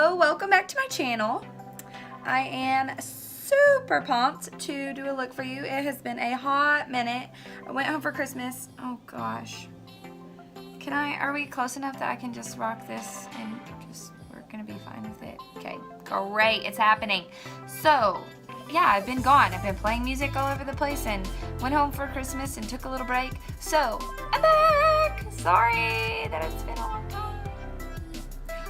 Hello, welcome back to my channel. I am super pumped to do a look for you. It has been a hot minute. I went home for Christmas. Oh gosh. Are we close enough that I can just rock this and we're gonna be fine with it? Okay, great, it's happening. So, yeah, I've been gone. I've been playing music all over the place and went home for Christmas and took a little break. So, I'm back! Sorry that it's been a long time.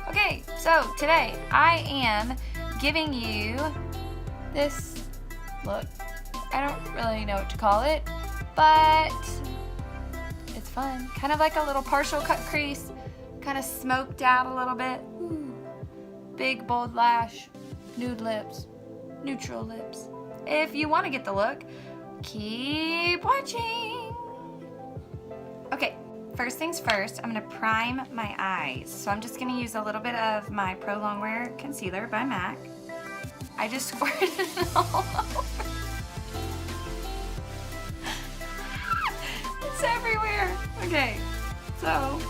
Okay, so today I am giving you this look. I don't really know what to call it, but it's fun. Kind of like a little partial cut crease, kind of smoked out a little bit. Ooh. Big, bold lash, nude lips, neutral lips. If you want to get the look, keep watching. Okay. First things first, I'm going to prime my eyes. So I'm just going to use a little bit of my Pro Longwear Concealer by MAC. I just squirted it all over. It's everywhere. Okay, so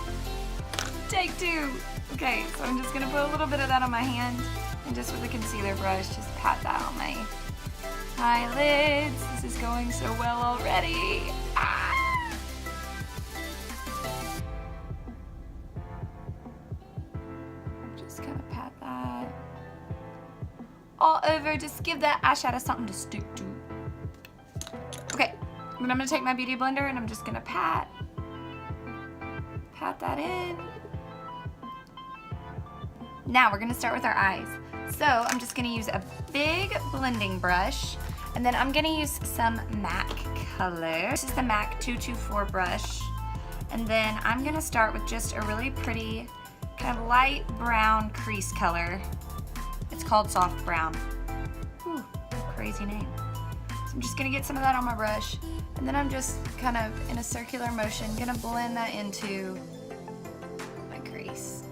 take two. Okay, so I'm just going to put a little bit of that on my hand and just with a concealer brush, just pat that on my eyelids. This is going so well already. All over, just give that eyeshadow something to stick to. Okay, then I'm gonna take my beauty blender and I'm just gonna pat that in. Now we're gonna start with our eyes. So I'm just gonna use a big blending brush and then I'm gonna use some MAC color. This is the MAC 224 brush. And then I'm gonna start with just a really pretty kind of light brown crease color. It's called soft brown. Ooh, crazy name. So I'm just gonna get some of that on my brush, and then I'm just kind of in a circular motion gonna blend that into my crease.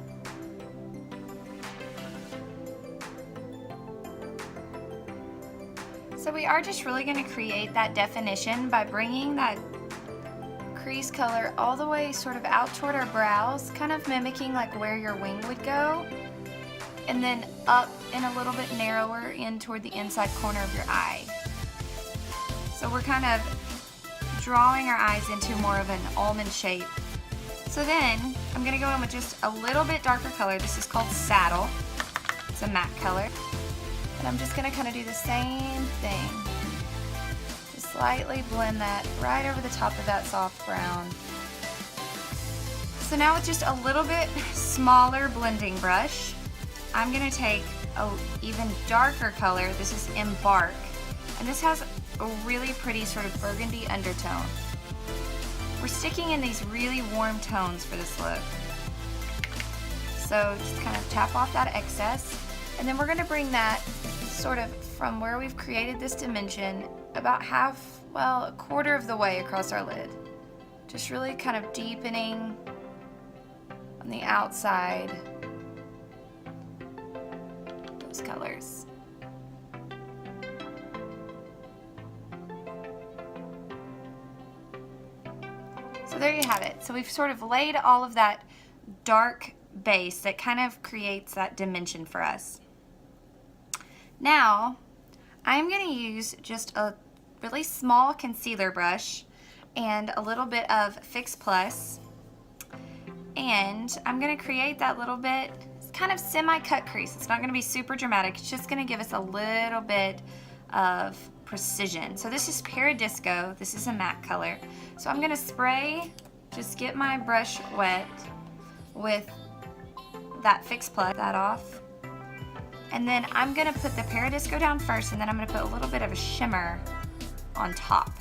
So we are just really gonna create that definition by bringing that crease color all the way sort of out toward our brows, kind of mimicking like where your wing would go. And then up and a little bit narrower in toward the inside corner of your eye. So we're kind of drawing our eyes into more of an almond shape. So then I'm gonna go in with just a little bit darker color. This is called Saddle. It's a matte color. And I'm just gonna kind of do the same thing. Just slightly blend that right over the top of that soft brown. So now with just a little bit smaller blending brush, I'm gonna take an even darker color. This is Embark, and this has a really pretty sort of burgundy undertone. We're sticking in these really warm tones for this look. So just kind of tap off that excess, and then we're gonna bring that sort of from where we've created this dimension about a quarter of the way across our lid. Just really kind of deepening on the outside. Colors. So there you have it. So we've sort of laid all of that dark base that kind of creates that dimension for us. Now I'm going to use just a really small concealer brush and a little bit of Fix Plus, and I'm going to create that little bit kind of semi-cut crease. It's not going to be super dramatic. It's just going to give us a little bit of precision. So this is Paradisco. This is a matte color. So I'm going to spray, just get my brush wet with that Fix Plus, that off. And then I'm going to put the Paradisco down first, and then I'm going to put a little bit of a shimmer on top.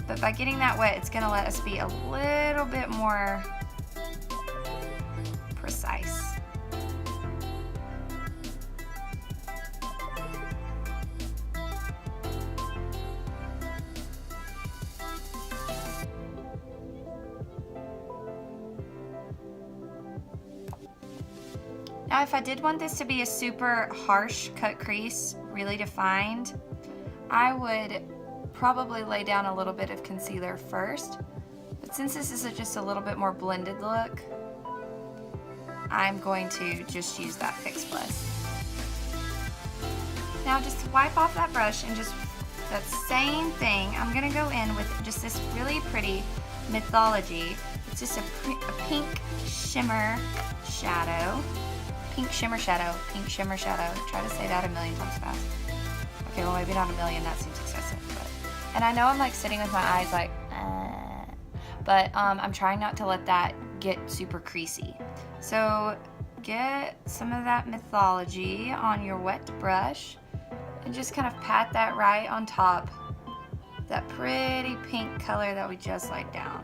But by getting that wet, it's going to let us be a little bit more precise. Now if I did want this to be a super harsh cut crease, really defined, I would probably lay down a little bit of concealer first. But since this is just a little bit more blended look, I'm going to just use that Fix Plus. Now just wipe off that brush and just that same thing. I'm gonna go in with just this really pretty Mythology. It's just a pink shimmer shadow. Pink shimmer shadow, pink shimmer shadow. Try to say that a million times fast. Okay, well maybe not a million, that seems excessive. But, and I know I'm like sitting with my eyes like, but I'm trying not to let that get super creasy. So get some of that Mythology on your wet brush and just kind of pat that right on top. That pretty pink color that we just laid down.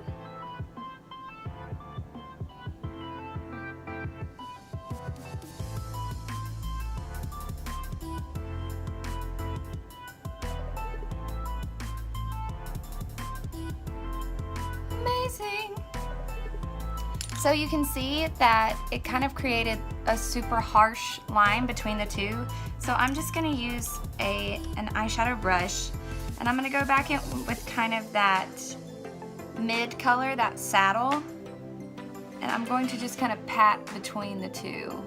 Amazing. So you can see that it kind of created a super harsh line between the two. So I'm just gonna use an eyeshadow brush, and I'm gonna go back in with kind of that mid color, that saddle, and I'm going to just kind of pat between the two.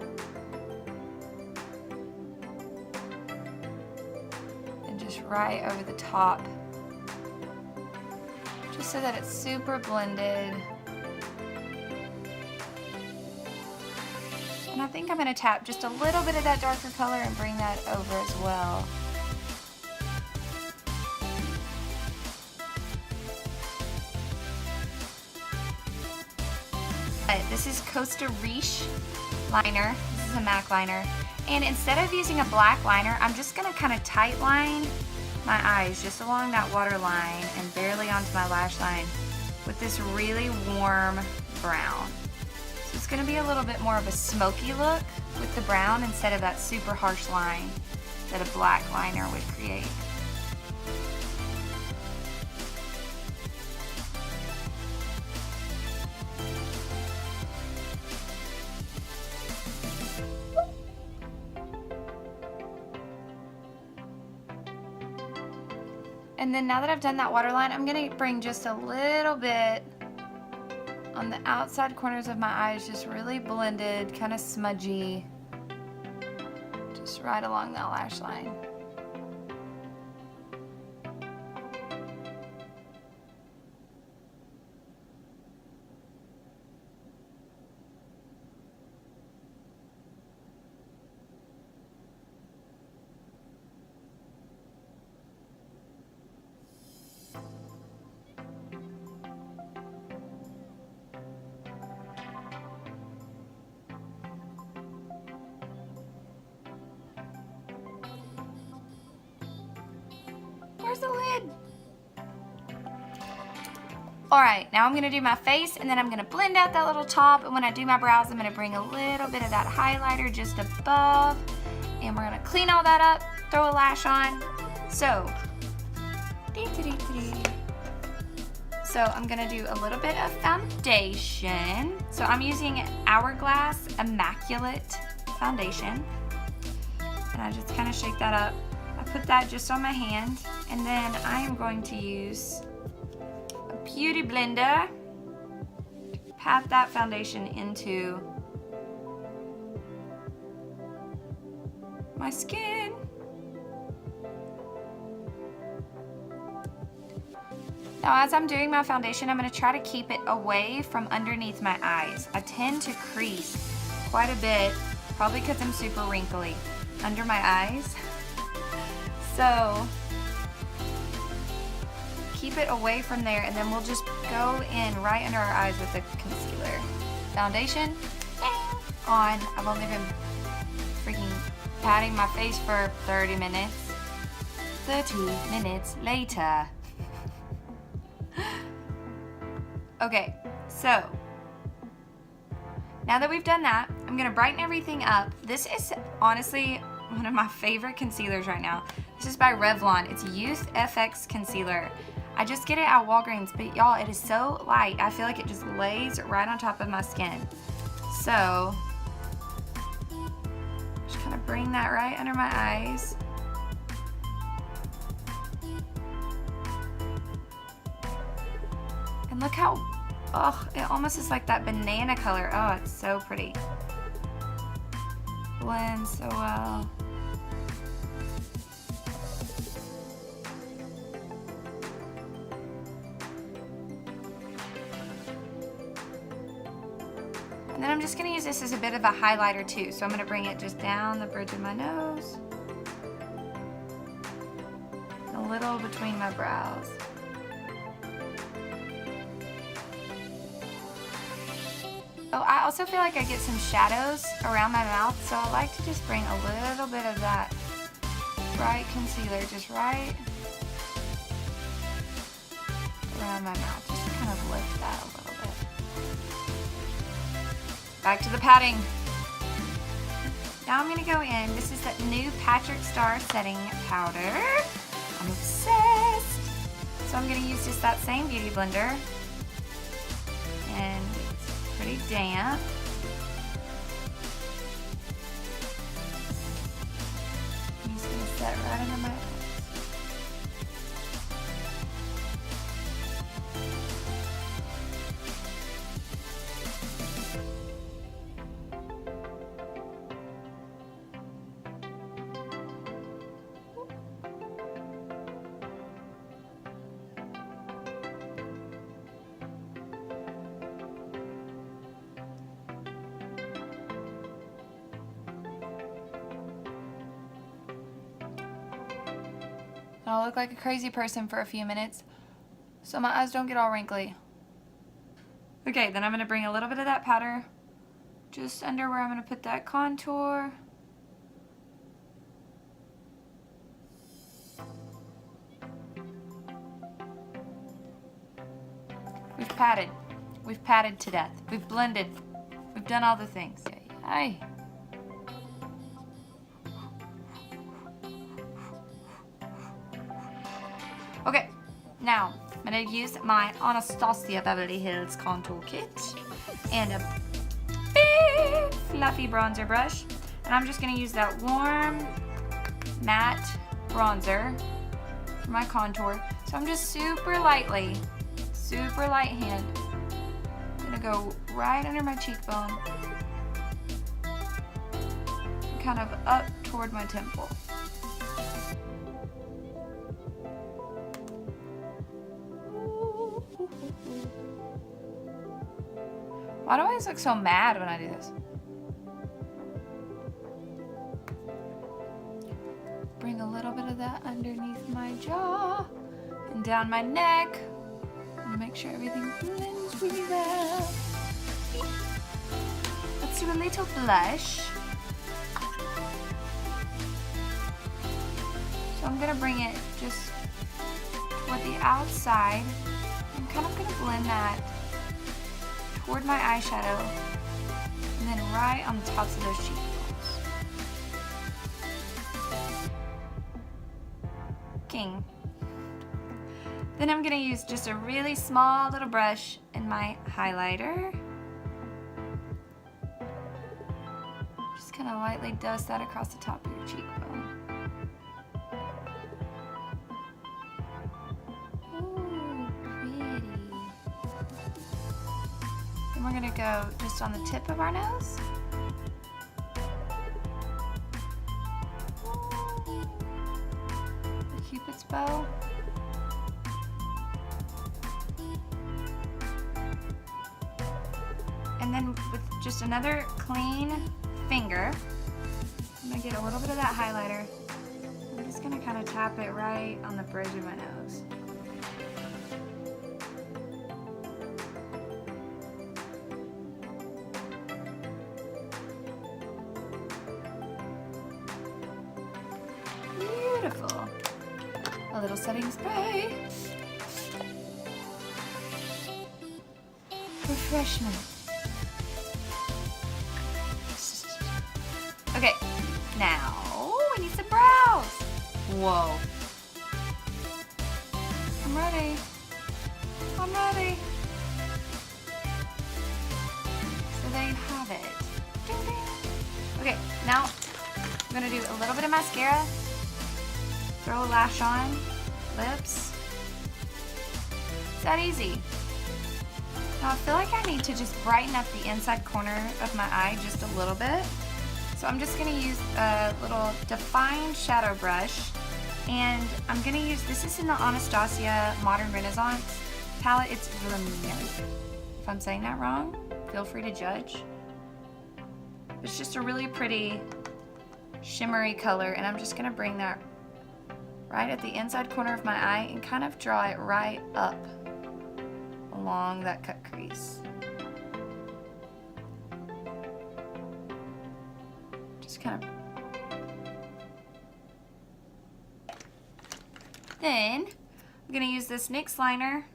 And just right over the top. Just so that it's super blended. And I think I'm going to tap just a little bit of that darker color and bring that over as well. This is Costa Riche liner. This is a MAC liner. And instead of using a black liner, I'm just going to kind of tight line my eyes just along that water line and barely onto my lash line with this really warm brown. So it's going to be a little bit more of a smoky look with the brown instead of that super harsh line that a black liner would create. And then now that I've done that waterline, I'm going to bring just a little bit on the outside corners of my eyes, just really blended, kind of smudgy, just right along that lash line. Where's the lid? Alright, now I'm going to do my face, and then I'm going to blend out that little top, and when I do my brows, I'm going to bring a little bit of that highlighter just above, and we're going to clean all that up, throw a lash on. So I'm going to do a little bit of foundation. So I'm using Hourglass Immaculate Foundation, and I just kind of shake that up. I put that just on my hand, and then I am going to use a beauty blender to pat that foundation into my skin. Now as I'm doing my foundation, I'm going to try to keep it away from underneath my eyes. I tend to crease quite a bit, probably because I'm super wrinkly under my eyes. So keep it away from there, and then we'll just go in right under our eyes with the concealer. Foundation on. I've only been freaking patting my face for 30 minutes. 30 minutes later. Okay, so now that we've done that, I'm gonna brighten everything up. This is honestly one of my favorite concealers right now. This is by Revlon. It's Youth FX Concealer. I just get it at Walgreens, but y'all, it is so light. I feel like it just lays right on top of my skin. So, just kind of bring that right under my eyes. And look how, oh, it almost is like that banana color. Oh, it's so pretty. blends so well. And then I'm just going to use this as a bit of a highlighter too. So I'm going to bring it just down the bridge of my nose. A little between my brows. Oh, I also feel like I get some shadows around my mouth, so I like to just bring a little bit of that bright concealer just right around my mouth. Just to kind of lift that a little bit. Back to the padding. Now I'm going to go in. This is that new Patrick Star setting powder. I'm obsessed. So I'm going to use just that same beauty blender. And it's pretty damp. I'm just going to set right under my eyes. I'll look like a crazy person for a few minutes so my eyes don't get all wrinkly. Okay, then I'm going to bring a little bit of that powder just under where I'm going to put that contour. We've patted. We've patted to death. We've blended. We've done all the things. Yay. Okay, now I'm going to use my Anastasia Beverly Hills contour kit and a big fluffy bronzer brush. And I'm just going to use that warm matte bronzer for my contour. So I'm just super light hand. I'm going to go right under my cheekbone and kind of up toward my temple. Why do I always look so mad when I do this? Bring a little bit of that underneath my jaw and down my neck. And make sure everything blends really well. Let's do a little blush. So I'm gonna bring it just toward the outside. I'm kind of gonna blend that toward my eyeshadow and then right on the tops of those cheekbones. King. Then I'm gonna use just a really small little brush in my highlighter. Just kind of lightly dust that across the top of your cheekbone. We're going to go just on the tip of our nose. The Cupid's bow. And then with just another clean finger, I'm going to get a little bit of that highlighter. I'm just going to kind of tap it right on the bridge of my nose. Beautiful. A little setting spray. Refreshment. Okay, now we need some brows. Whoa. I'm ready. I'm ready. So there you have it. Ding, ding. Okay, now I'm gonna do a little bit of mascara. Throw a lash on, lips. It's that easy. Now I feel like I need to just brighten up the inside corner of my eye just a little bit. So I'm just gonna use a little defined shadow brush, and I'm gonna use, this is in the Anastasia Modern Renaissance palette. It's Vermeer. If I'm saying that wrong, feel free to judge. It's just a really pretty shimmery color, and I'm just gonna bring that right at the inside corner of my eye and kind of draw it right up along that cut crease. Just kind of. Then I'm gonna use this NYX liner,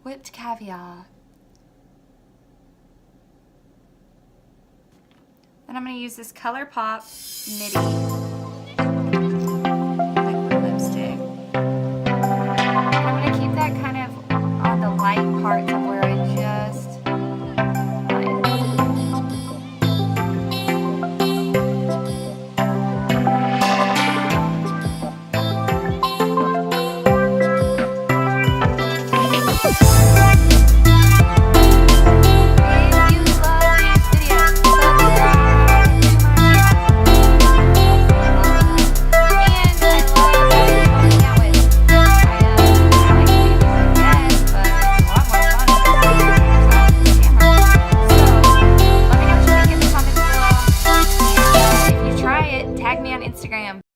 Whipped Caviar. Then I'm gonna use this ColourPop Nitty